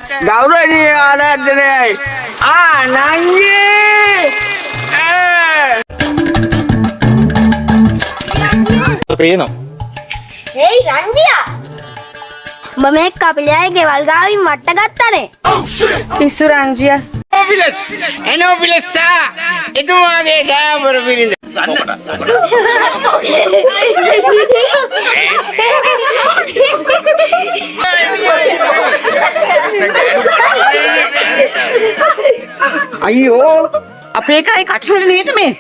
ගෞරවනීය ආරාධනයයි. නංගි. පේනවා. හේයි රංජියා. උඹ මේ කපිලයාගේ ගෙවල් ගාවින් මට්ට ගත්තනේ. පිස්සු රංජියා. ඔබිලස්. එනෝබිලස්සා. එතුමාගේ ඩෑමර පිළිඳ. අයියෝ අපේ එකයි කටුල නේද මේ?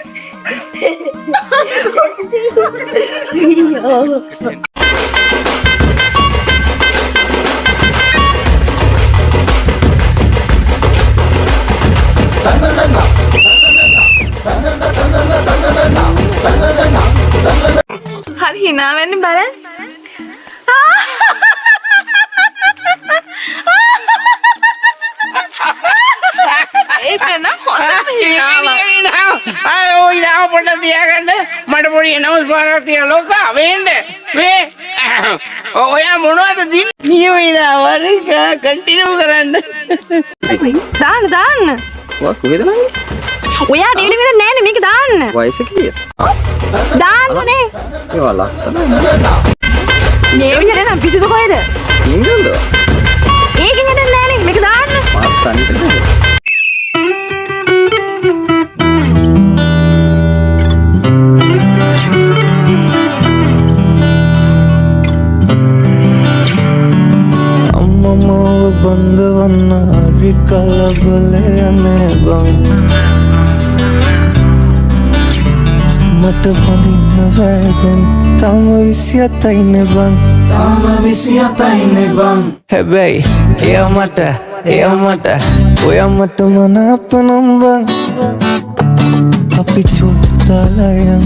හරි hina වෙන්න බලන්න. ඒක නම් හොඳ හිනාවක්. ඔය නාව පොඩ්ඩක් තියාගන්න. මට පොඩි එනවස් පාරක් තියලා ලෝකා වෙන්න. මේ ඔයා මොනවද දින් නියමිනා වරික කන්ටිනියු කරන්න. දාන්න. වා කොහෙද නංගි? ඔයා ඩෙලිවරි වෙන්නේ නැහැ නේ මේක දාන්න. වයස කීයද? දාන්නනේ. ඒවා ලස්සනයි. මේ විදිහට නම් පිටුද කොහෙද? සිංගල්ද? ඒකෙන් යන්නේ නැහැ නේ මේක දාන්න. මාත් තනියට නේද? බඳවන්න හරි කලබලයනේ බං මට බඳින්න වැදෙන් තම 27යිනේ බං හැබැයි එයා මට ඔයා මට මනාපනම් බං අපි චුත්තාලයන්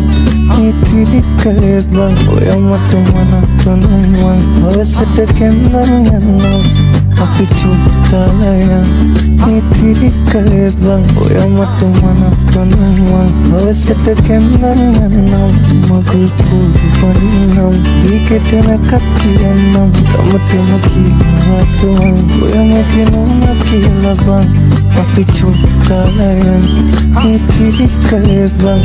ඉතිරි කලේ බං ඔයා මට මනාපනම් බං අවසට කැන්දන් යන්නම් අපි චුත්තාලයන් ඉතිරි කලේ බං ඔයා මට මනාපනම් බං අවසට කැන්දන් යන්නම් මගුල් පොඩි පනින්නම් දීකට නැකත් කියන්නම් තමතම කියනවත් මං ඔයා මගේ නෝන කියලා බං අපි චුත්තාලයන් ඉතිරි කලේ බං